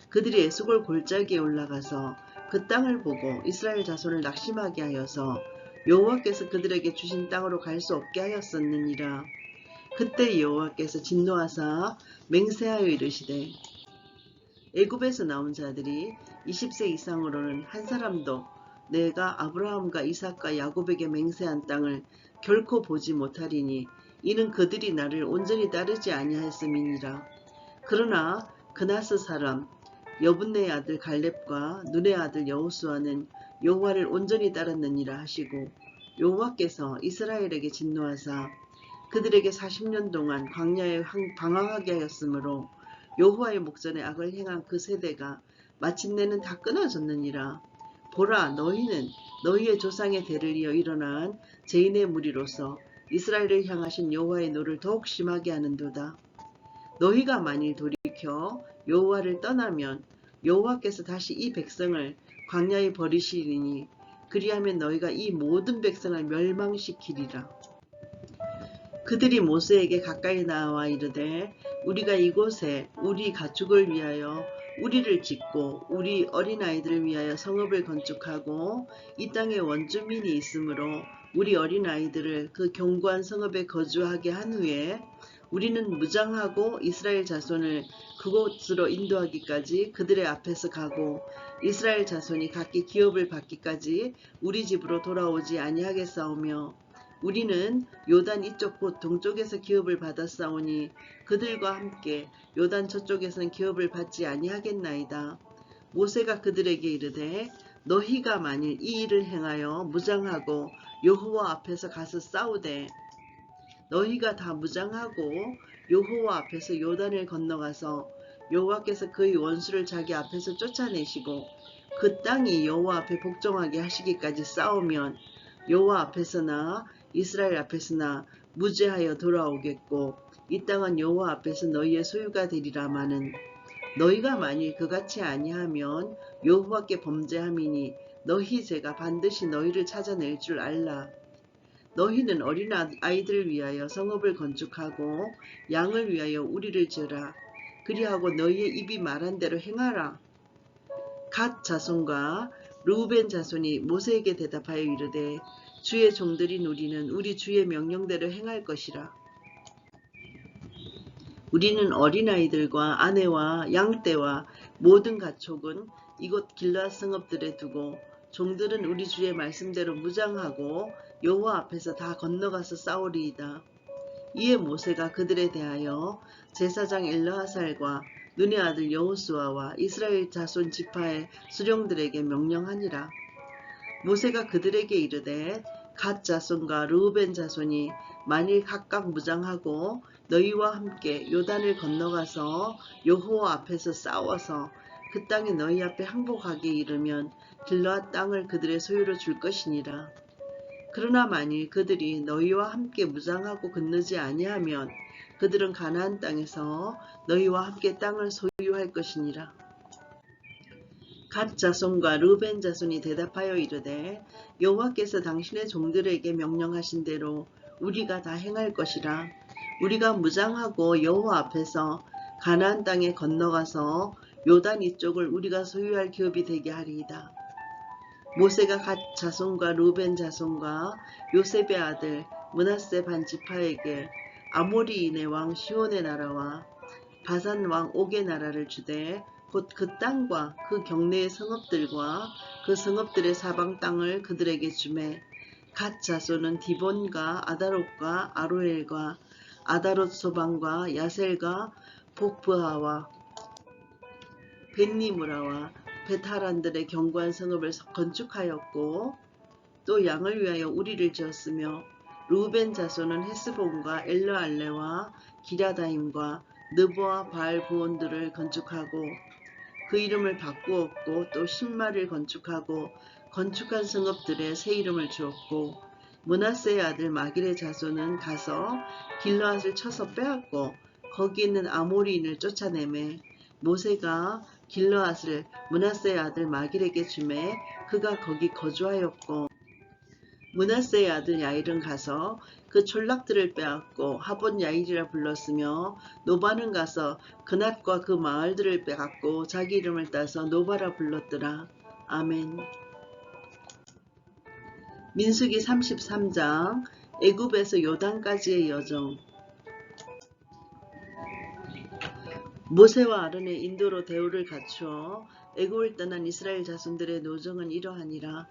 그들이 에스골 골짜기에 올라가서 그 땅을 보고 이스라엘 자손을 낙심하게 하여서 여호와께서 그들에게 주신 땅으로 갈 수 없게 하였었느니라. 그때 여호와께서 진노하사 맹세하여 이르시되 애굽에서 나온 자들이 20세 이상으로는 한 사람도 내가 아브라함과 이삭과 야곱에게 맹세한 땅을 결코 보지 못하리니 이는 그들이 나를 온전히 따르지 아니하였음이니라. 그러나 그나스 사람 여분네의 아들 갈렙과 눈의 아들 여호수아는 여호와를 온전히 따랐느니라 하시고 여호와께서 이스라엘에게 진노하사 그들에게 40년 동안 광야에 방황하게 하였으므로 여호와의 목전에 악을 행한 그 세대가 마침내는 다 끊어졌느니라. 보라, 너희는 너희의 조상의 대를 이어 일어난 죄인의 무리로서 이스라엘을 향하신 여호와의 노를 더욱 심하게 하는도다. 너희가 만일 돌이켜 여호와를 떠나면 여호와께서 다시 이 백성을 광야에 버리시리니 그리하면 너희가 이 모든 백성을 멸망시키리라. 그들이 모세에게 가까이 나와 이르되 우리가 이곳에 우리 가축을 위하여 우리를 짓고 우리 어린아이들을 위하여 성읍을 건축하고 이 땅에 원주민이 있으므로 우리 어린아이들을 그 견고한 성읍에 거주하게 한 후에 우리는 무장하고 이스라엘 자손을 그곳으로 인도하기까지 그들의 앞에서 가고 이스라엘 자손이 각기 기업을 받기까지 우리 집으로 돌아오지 아니하겠사오며 우리는 요단 이쪽 곧 동쪽에서 기업을 받았사오니 그들과 함께 요단 저쪽에서는 기업을 받지 아니하겠나이다. 모세가 그들에게 이르되 너희가 만일 이 일을 행하여 무장하고 여호와 앞에서 가서 싸우되 너희가 다 무장하고 여호와 앞에서 요단을 건너가서 여호와께서 그의 원수를 자기 앞에서 쫓아내시고 그 땅이 여호와 앞에 복종하게 하시기까지 싸우면 여호와 앞에서나 이스라엘 앞에서나 무죄하여 돌아오겠고 이 땅은 여호와 앞에서 너희의 소유가 되리라마는 너희가 만일 그같이 아니하면 여호와께 범죄함이니 너희 죄가 반드시 너희를 찾아낼 줄 알라. 너희는 어린 아이들을 위하여 성읍을 건축하고 양을 위하여 우리를 지으라. 그리하고 너희의 입이 말한 대로 행하라. 갓 자손과 르우벤 자손이 모세에게 대답하여 이르되 주의 종들인 우리는 우리 주의 명령대로 행할 것이라. 우리는 어린아이들과 아내와 양떼와 모든 가축은 이곳 길르앗 성읍들에 두고 종들은 우리 주의 말씀대로 무장하고 여호와 앞에서 다 건너가서 싸우리이다. 이에 모세가 그들에 대하여 제사장 엘르아살과 눈의 아들 여호수아와 이스라엘 자손 지파의 수령들에게 명령하니라. 모세가 그들에게 이르되 갓 자손과 르우벤 자손이 만일 각각 무장하고 너희와 함께 요단을 건너가서 여호와 앞에서 싸워서 그 땅이 너희 앞에 항복하게 이르면 길르앗 땅을 그들의 소유로 줄 것이니라. 그러나 만일 그들이 너희와 함께 무장하고 건너지 아니하면 그들은 가나안 땅에서 너희와 함께 땅을 소유할 것이니라. 갓 자손과 르우벤 자손이 대답하여 이르되 여호와께서 당신의 종들에게 명령하신 대로 우리가 다 행할 것이라. 우리가 무장하고 여호와 앞에서 가나안 땅에 건너가서 요단 이쪽을 우리가 소유할 기업이 되게 하리이다. 모세가 갓 자손과 루벤 자손과 요셉의 아들 므낫세 반 지파에게 아모리인의 왕 시온의 나라와 바산 왕 옥의 나라를 주되 곧 그 땅과 그 경내의 성읍들과 그 성읍들의 사방 땅을 그들에게 주매 갓 자손은 디본과 아다롯과 아로엘과 아다롯 소방과 야셀과 복브하와 벳니무라와 베타란들의 견고한 성읍을 건축하였고 또 양을 위하여 우리를 지었으며 루벤 자손은 헤스본과 엘르알레와 기랴다임과 느보와 바알부온들을 건축하고 그 이름을 바꾸었고 또 신마를 건축하고 건축한 성읍들의 새 이름을 주었고 므낫세의 아들 마길의 자손은 가서 길르앗을 쳐서 빼앗고 거기 있는 아모리인을 쫓아내매 모세가 길르앗을 므낫세의 아들 마길에게 주매 그가 거기 거주하였고 므낫세의 아들 야일은 가서 그 촌락들을 빼앗고 하본 야일이라 불렀으며 노바는 가서 그낫과 그 마을들을 빼앗고 자기 이름을 따서 노바라 불렀더라. 아멘. 민수기 33장 애굽에서 요단까지의 여정. 모세와 아론의 인도로 대우를 갖추어 애굽을 떠난 이스라엘 자손들의 노정은 이러하니라.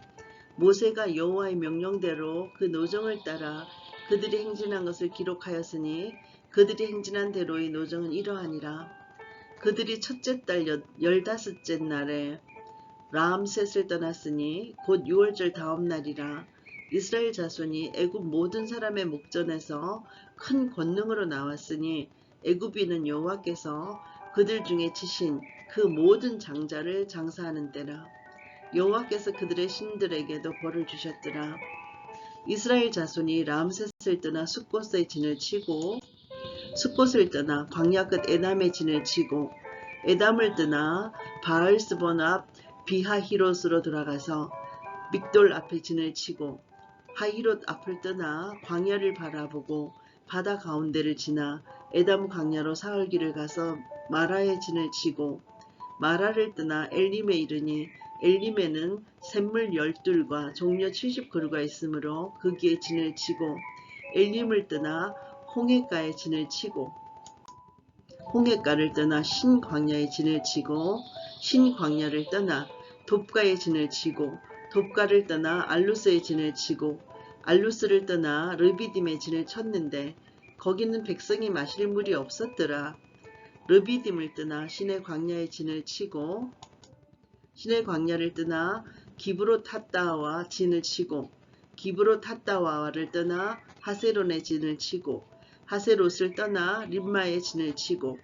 모세가 여호와의 명령대로 그 노정을 따라 그들이 행진한 것을 기록하였으니 그들이 행진한 대로의 노정은 이러하니라. 그들이 첫째 달 15째 날에 라암셋을 떠났으니 곧 6월절 다음 날이라. 이스라엘 자손이 애굽 모든 사람의 목전에서 큰 권능으로 나왔으니 애굽인은 여호와께서 그들 중에 치신 그 모든 장자를 장사하는 때라. 여호와께서 그들의 신들에게도 벌을 주셨더라. 이스라엘 자손이 라암셋을 떠나 숫곳에 진을 치고 숫곳을 떠나 광야 끝 에담에 진을 치고 에담을 떠나 바알스본 앞 비하히롯으로 돌아가서 믹돌 앞에 진을 치고 하히롯 앞을 떠나 광야를 바라보고 바다 가운데를 지나 에담 광야로 사흘길을 가서 마라에 진을 치고 마라를 떠나 엘림에 이르니 엘림에는 샘물 12과 종려 70그루가 있으므로 거기에 진을 치고 엘림을 떠나 홍해가에 진을 치고 홍해가를 떠나 신광야에 진을 치고 신광야를 떠나 돕가에 진을 치고 돕가를 떠나 알루스에 진을 치고 알루스를 떠나 르비딤에 진을 쳤는데 거기는 백성이 마실 물이 없었더라. 르비딤을 떠나 신의 광야에 진을 치고 신의 광야를 떠나 기브롯 핫다와 진을 치고 기브롯 핫다와를 떠나 하세론에 진을 치고 하세롯을 떠나 림마에 진을 치고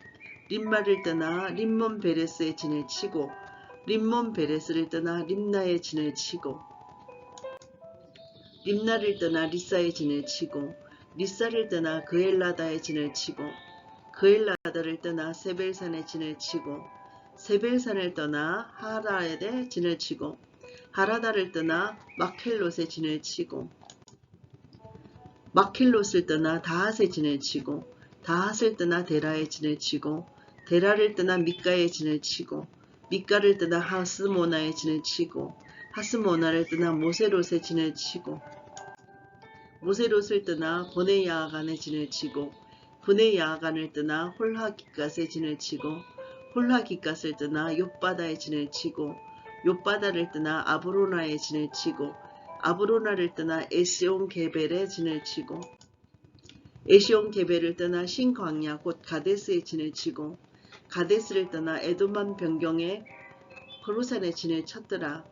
림마를 떠나 림몬 베레스에 진을 치고 림몬 베레스를 떠나 림나에 진을 치고 림나를 떠나 리사에 진을 치고 리사를 떠나 그엘라다에 진을 치고 그엘라다를 떠나 세벨산에 진을 치고 세벨산을 떠나 하라에 진을 치고 하라다를 떠나 마켈롯에 진을 치고 마켈롯을 떠나 다핫에 진을 치고 다핫을 떠나 데라에 진을 치고 데라를 떠나 미가에 진을 치고 미가를 떠나 하스모나에 진을 치고 하스모나를 떠나 모세롯에 진을 치고 모세롯을 떠나 보네 야아간에 진을 치고 보네 야아간을 떠나 홀하기갓에 진을 치고 홀하기갓을 떠나 욥바다에 진을 치고 욥바다를 떠나 아브로나에 진을 치고 아브로나를 떠나 에시온 게벨에 진을 치고 에시온 게벨을 떠나 신광야 곧 가데스에 진을 치고 가데스를 떠나 에돔만 변경에 호르산에 진을 쳤더라.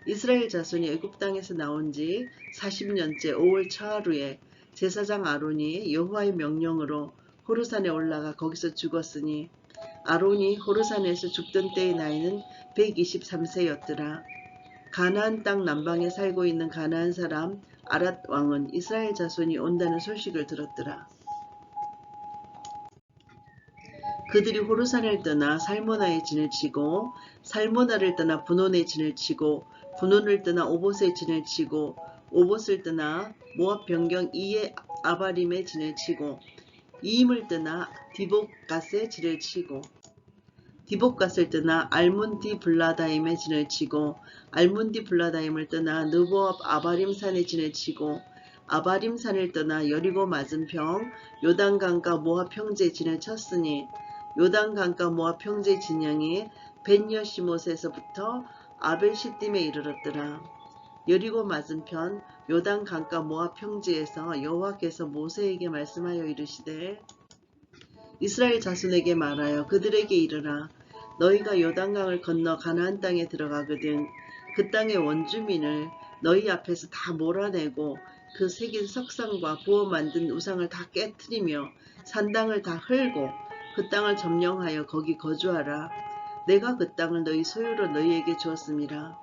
이스라엘 자손이 애굽 땅에서 나온 지 40년째 5월 초하루에 제사장 아론이 여호와의 명령으로 호르산에 올라가 거기서 죽었으니 아론이 호르산에서 죽던 때의 나이는 123세였더라. 가나안 땅 남방에 살고 있는 가나안 사람 아랏 왕은 이스라엘 자손이 온다는 소식을 들었더라. 그들이 호르산을 떠나 살모나에 진을 치고 살모나를 떠나 분온에 진을 치고 분온을 떠나 오봇에 진을 치고 오봇을 떠나 모압 변경 이에 아바림에 진을 치고 이임을 떠나 디봇갓에 진을 치고 디봇갓을 떠나 알몬디 블라다임에 진을 치고 알몬디 블라다임을 떠나 느보압 아바림산에 진을 치고 아바림산을 떠나 여리고 맞은평 요단강가 모압 평지에 진을 쳤으니 요단강가 모압 평지의 진영이 벤여시못에서부터 아벨시딤에 이르렀더라. 여리고 맞은편 요단강가 모압 평지에서 여호와께서 모세에게 말씀하여 이르시되 이스라엘 자손에게 말하여 그들에게 이르라. 너희가 요단강을 건너 가나안 땅에 들어가거든 그 땅의 원주민을 너희 앞에서 다 몰아내고 그 새긴 석상과 부어 만든 우상을 다 깨뜨리며 산당을 다 헐고 그 땅을 점령하여 거기 거주하라. 내가 그 땅을 너희 소유로 너희에게 주었음이라.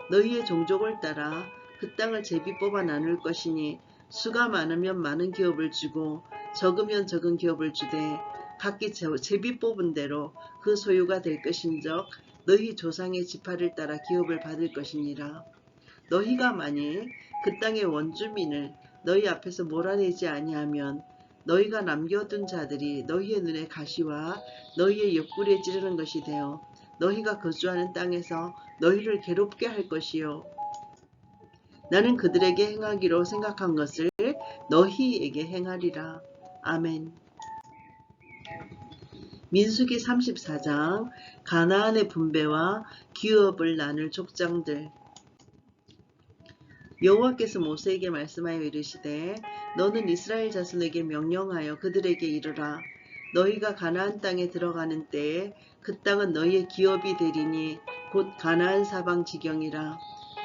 너희의 종족을 따라 그 땅을 제비 뽑아 나눌 것이니 수가 많으면 많은 기업을 주고 적으면 적은 기업을 주되 각기 제비 뽑은 대로 그 소유가 될 것인적 너희 조상의 지파를 따라 기업을 받을 것이니라. 너희가 만일 그 땅의 원주민을 너희 앞에서 몰아내지 아니하면 너희가 남겨둔 자들이 너희의 눈에 가시와 너희의 옆구리에 찌르는 것이 되어 너희가 거주하는 땅에서 너희를 괴롭게 할 것이요 나는 그들에게 행하기로 생각한 것을 너희에게 행하리라. 아멘. 민수기 34장 가나안의 분배와 기업을 나눌 족장들. 여호와께서 모세에게 말씀하여 이르시되 너는 이스라엘 자손에게 명령하여 그들에게 이르라. 너희가 가나안 땅에 들어가는 때에 그 땅은 너희의 기업이 되리니 곧 가나안 사방 지경이라.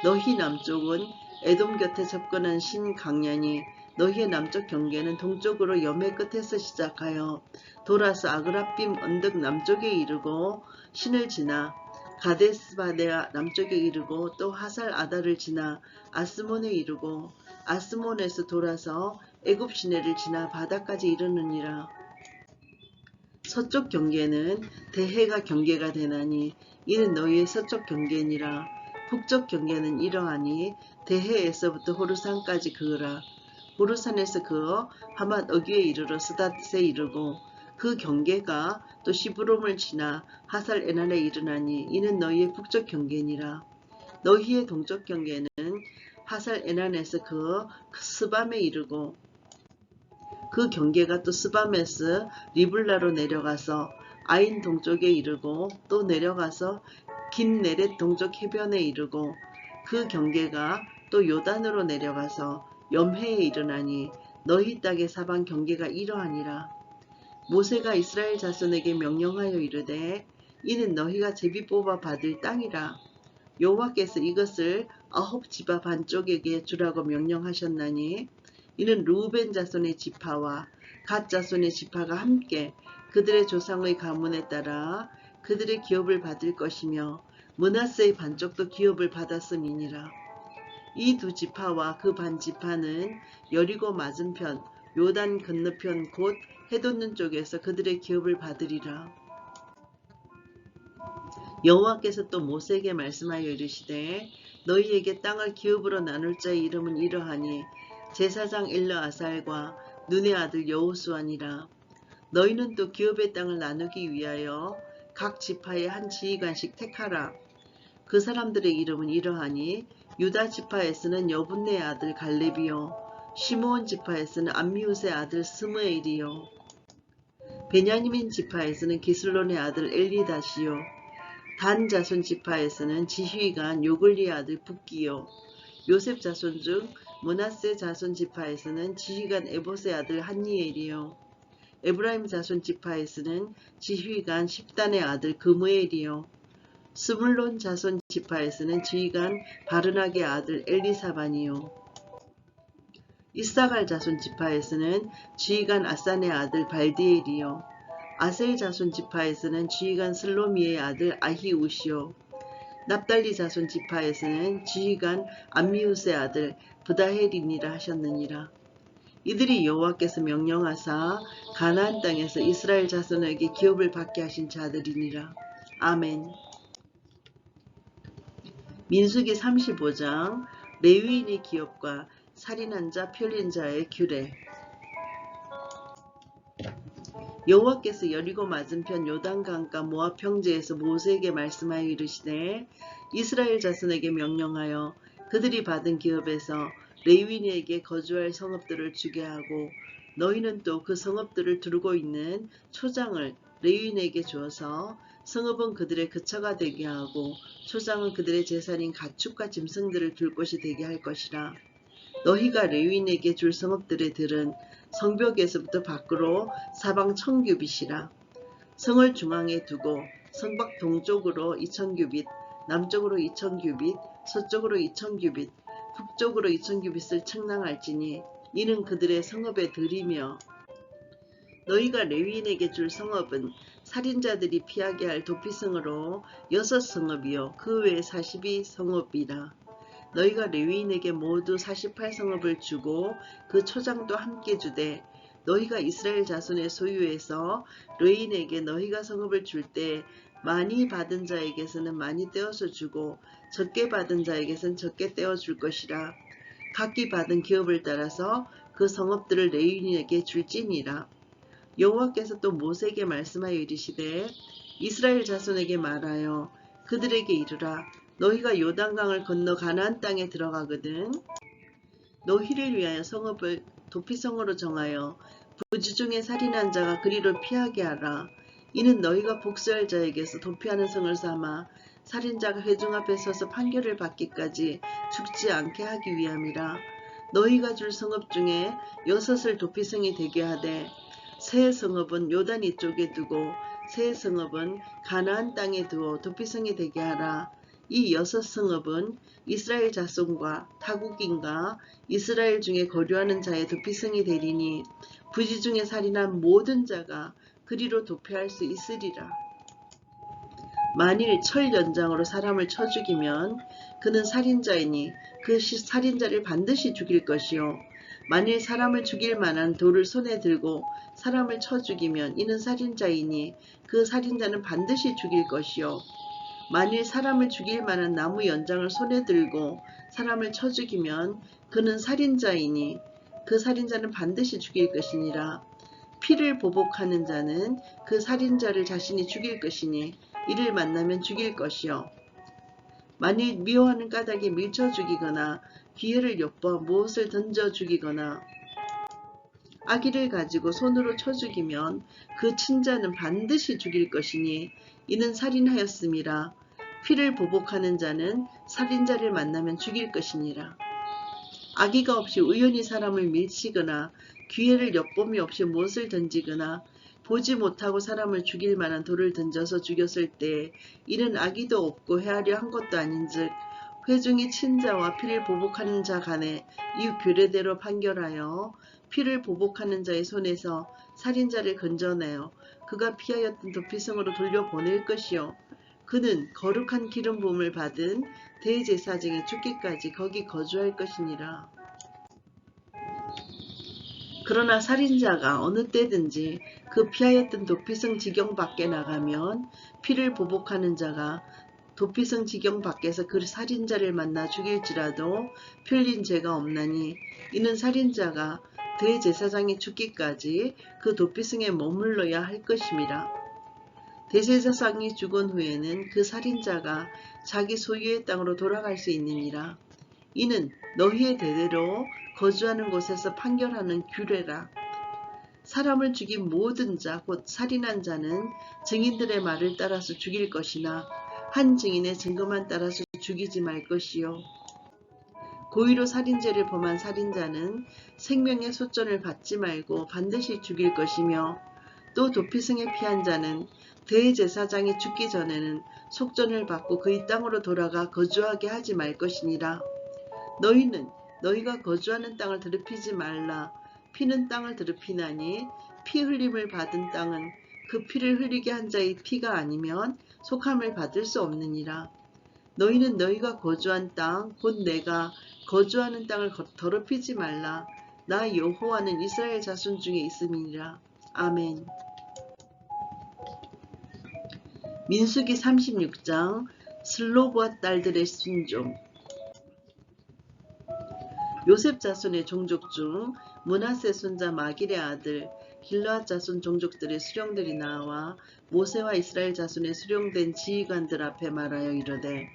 너희 남쪽은 에돔 곁에 접근한 신강야니 너희의 남쪽 경계는 동쪽으로 염해 끝에서 시작하여 돌아서 아그라빔 언덕 남쪽에 이르고 신을 지나 가데스바네아 남쪽에 이르고 또 하살 아다를 지나 아스몬에 이르고 아스몬에서 돌아서 애굽 시내를 지나 바다까지 이르느니라. 서쪽 경계는 대해가 경계가 되나니 이는 너희의 서쪽 경계니라. 북쪽 경계는 이러하니 대해에서부터 호르산까지 그으라. 호르산에서 그어 하맛 어귀에 이르러 스닷에 이르고 그 경계가 또 시브롬을 지나 하살 에난에 이르나니 이는 너희의 북쪽 경계니라. 너희의 동쪽 경계는 하살 에난에서 그어 스밤에 이르고 그 경계가 또 스밤에서 리블라로 내려가서 아인 동쪽에 이르고 또 내려가서 긴네렛 동쪽 해변에 이르고 그 경계가 또 요단으로 내려가서 염해에 이르나니 너희 땅의 사방 경계가 이러하니라. 모세가 이스라엘 자손에게 명령하여 이르되 이는 너희가 제비 뽑아 받을 땅이라. 여호와께서 이것을 9지파 반쪽에게 주라고 명령하셨나니 이는 르우벤 자손의 지파와 갓 자손의 지파가 함께 그들의 조상의 가문에 따라 그들의 기업을 받을 것이며 므낫세의 반쪽도 기업을 받았음이니라. 이 두 지파와 그 반 지파는 여리고 맞은편 요단 건너편 곧 해돋는 쪽에서 그들의 기업을 받으리라. 여호와께서 또 모세에게 말씀하여 이르시되 너희에게 땅을 기업으로 나눌 자의 이름은 이러하니 제사장 엘르아살과 눈의 아들 여호수아니라. 너희는 또 기업의 땅을 나누기 위하여 각 지파의 한 지휘관씩 택하라. 그 사람들의 이름은 이러하니 유다 지파에서는 여분네의 아들 갈렙이요 시므온 지파에서는 암미우스의 아들 스므엘이요 베냐민 지파에서는 기슬론의 아들 엘리다시요 단 자손 지파에서는 지휘관 요글리의 아들 붓기요 요셉 자손 중 므낫세 자손 지파에서는 지휘관 에봇의 아들 한니엘이요 에브라임 자손 지파에서는 지휘관 십단의 아들 그무엘이요 스물론 자손 지파에서는 지휘관 바르낙의 아들 엘리사반이요 이사갈 자손 지파에서는 지휘관 아산의 아들 발디엘이요 아셀 자손 지파에서는 지휘관 슬로미의 아들 아히우시요 납달리 자손 지파에서는 지휘관 암미우스의 아들 브다헬이니라 하셨느니라. 이들이 여호와께서 명령하사 가나안 땅에서 이스라엘 자손에게 기업을 받게 하신 자들이니라. 아멘. 민수기 35장 레위인의 기업과 살인한 자, 편린 자의 규례. 여호와께서 여리고 맞은편 요단강가 모압 평지에서 모세에게 말씀하여 이르시되 이스라엘 자손에게 명령하여 그들이 받은 기업에서 레위인에게 거주할 성읍들을 주게 하고 너희는 또 그 성읍들을 두르고 있는 초장을 레위인에게 주어서 성읍은 그들의 거처가 되게 하고 초장은 그들의 재산인 가축과 짐승들을 둘 곳이 되게 할 것이라. 너희가 레위인에게 줄 성읍들의 들은 성벽에서부터 밖으로 사방 1000규빗이라. 성을 중앙에 두고 성밖 동쪽으로 2000규빗, 남쪽으로 2000규빗, 서쪽으로 2000규빗, 북쪽으로 2000규빗을 측량할지니 이는 그들의 성읍의 들이며 너희가 레위인에게 줄 성읍은 살인자들이 피하게 할 도피성으로 6성읍이요 그 외에 42성읍이라. 너희가 레위인에게 모두 48성읍을 주고 그 초장도 함께 주되 너희가 이스라엘 자손의 소유에서 레위인에게 너희가 성읍을 줄 때 많이 받은 자에게서는 많이 떼어서 주고 적게 받은 자에게서는 적게 떼어 줄 것이라. 각기 받은 기업을 따라서 그 성읍들을 레위인에게 줄지니라. 여호와께서 또 모세에게 말씀하여 이르시되 이스라엘 자손에게 말하여 그들에게 이르라. 너희가 요단강을 건너 가나안 땅에 들어가거든 너희를 위하여 성읍을 도피성으로 정하여 부지 중에 살인한 자가 그리로 피하게 하라. 이는 너희가 복수할 자에게서 도피하는 성을 삼아 살인자가 회중 앞에 서서 판결을 받기까지 죽지 않게 하기 위함이라. 너희가 줄 성읍 중에 6을 도피성이 되게 하되 세 성읍은 요단 이쪽에 두고 세 성읍은 가나안 땅에 두어 도피성이 되게 하라. 이 6성읍은 이스라엘 자손과 타국인과 이스라엘 중에 거류하는 자의 도피성이 되리니 부지 중에 살인한 모든 자가 그리로 도피할 수 있으리라. 만일 철 연장으로 사람을 쳐 죽이면 그는 살인자이니 그 살인자를 반드시 죽일 것이요 만일 사람을 죽일 만한 돌을 손에 들고 사람을 쳐 죽이면 이는 살인자이니 그 살인자는 반드시 죽일 것이요 만일 사람을 죽일 만한 나무 연장을 손에 들고 사람을 쳐 죽이면 그는 살인자이니 그 살인자는 반드시 죽일 것이니라. 피를 보복하는 자는 그 살인자를 자신이 죽일 것이니 이를 만나면 죽일 것이요 만일 미워하는 까닭에 밀쳐 죽이거나 기회를 엿보 무엇을 던져 죽이거나 아기를 가지고 손으로 쳐 죽이면 그 친자는 반드시 죽일 것이니 이는 살인하였음이라. 피를 보복하는 자는 살인자를 만나면 죽일 것이니라. 악의가 없이 우연히 사람을 밀치거나 기회를 엿봄이 없이 못을 던지거나 보지 못하고 사람을 죽일 만한 돌을 던져서 죽였을 때 이는 악의도 없고 헤아려 한 것도 아닌즉 회중이 친자와 피를 보복하는 자 간에 이 규례대로 판결하여 피를 보복하는 자의 손에서 살인자를 건져내어 그가 피하였던 도피성으로 돌려보낼 것이요 그는 거룩한 기름 부음을 받은 대제사장이 죽기까지 거기 거주할 것이니라. 그러나 살인자가 어느 때든지 그 피하였던 도피성 지경 밖에 나가면 피를 보복하는 자가 도피성 지경 밖에서 그 살인자를 만나 죽일지라도 풀린 죄가 없나니 이는 살인자가 대제사장이 죽기까지 그 도피성에 머물러야 할 것임이라. 대제사장이 죽은 후에는 그 살인자가 자기 소유의 땅으로 돌아갈 수 있느니라. 이는 너희의 대대로 거주하는 곳에서 판결하는 규례라. 사람을 죽인 모든 자 곧 살인한 자는 증인들의 말을 따라서 죽일 것이나 한 증인의 증거만 따라서 죽이지 말 것이요 고의로 살인죄를 범한 살인자는 생명의 소전을 받지 말고 반드시 죽일 것이며 또 도피성에 피한 자는 대제사장이 죽기 전에는 속전을 받고 그의 땅으로 돌아가 거주하게 하지 말 것이니라. 너희는 너희가 거주하는 땅을 더럽히지 말라. 피는 땅을 더럽히나니 피 흘림을 받은 땅은 그 피를 흘리게 한 자의 피가 아니면 속함을 받을 수 없느니라. 너희는 너희가 거주한 땅 곧 내가 거주하는 땅을 더럽히지 말라. 나 여호와는 이스라엘 자손 중에 있음이니라. 아멘. 민수기 36장 슬로브와 딸들의 순종. 요셉 자손의 종족 중 므낫세 손자 마길의 아들 길르앗 자손 종족들의 수령들이 나와 모세와 이스라엘 자손의 수령된 지휘관들 앞에 말하여 이르되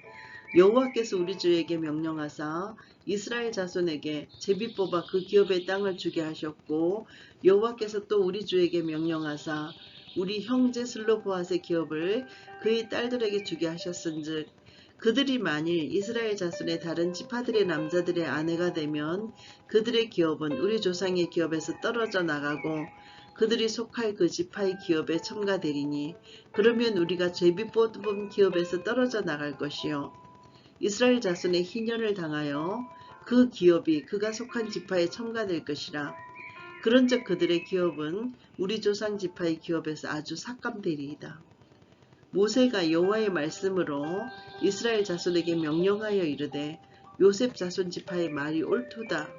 여호와께서 우리 주에게 명령하사 이스라엘 자손에게 제비 뽑아 그 기업의 땅을 주게 하셨고 여호와께서 또 우리 주에게 명령하사 우리 형제 슬로보앗의 기업을 그의 딸들에게 주게 하셨은즉 그들이 만일 이스라엘 자손의 다른 지파들의 남자들의 아내가 되면 그들의 기업은 우리 조상의 기업에서 떨어져 나가고 그들이 속할 그 지파의 기업에 첨가되리니 그러면 우리가 제비 뽑은 기업에서 떨어져 나갈 것이요 이스라엘 자손의 희년을 당하여 그 기업이 그가 속한 지파에 첨가될 것이라. 그런즉 그들의 기업은 우리 조상 지파의 기업에서 아주 삭감되리이다. 모세가 여호와의 말씀으로 이스라엘 자손에게 명령하여 이르되 요셉 자손 지파의 말이 옳도다.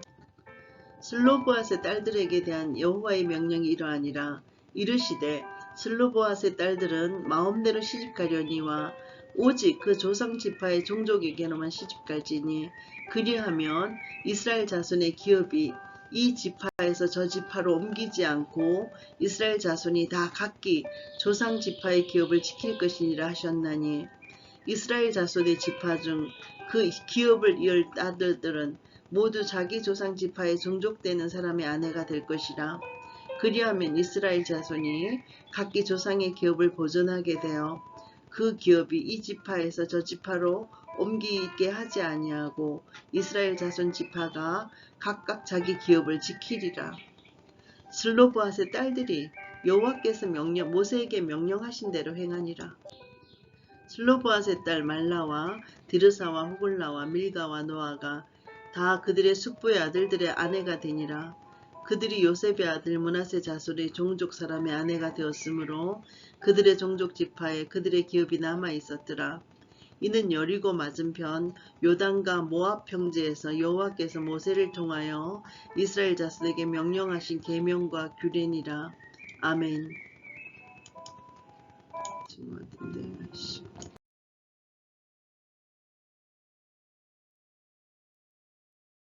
슬로보앗의 딸들에게 대한 여호와의 명령이 이러하니라. 이르시되 슬로보앗의 딸들은 마음대로 시집가려니와 오직 그 조상 지파의 종족에게로만 시집갈지니 그리하면 이스라엘 자손의 기업이 이 지파에서 저 지파로 옮기지 않고 이스라엘 자손이 다 각기 조상 지파의 기업을 지킬 것이니라 하셨나니 이스라엘 자손의 지파 중 그 기업을 이을 딸들은 모두 자기 조상 지파에 종족되는 사람의 아내가 될 것이라. 그리하면 이스라엘 자손이 각기 조상의 기업을 보존하게 되어 그 기업이 이 지파에서 저 지파로 옮기게 하지 아니하고 이스라엘 자손 지파가 각각 자기 기업을 지키리라. 슬로보앗의 딸들이 여호와께서 모세에게 명령하신 대로 행하니라. 슬로보앗의 딸 말라와 디르사와 호글라와 밀가와 노아가 다 그들의 숙부의 아들들의 아내가 되니라. 그들이 요셉의 아들 므낫세 자손의 종족 사람의 아내가 되었으므로 그들의 종족 지파에 그들의 기업이 남아 있었더라. 이는 여리고 맞은편 요단과 모압 평지에서 여호와께서 모세를 통하여 이스라엘 자손에게 명령하신 계명과 규례니라. 아멘.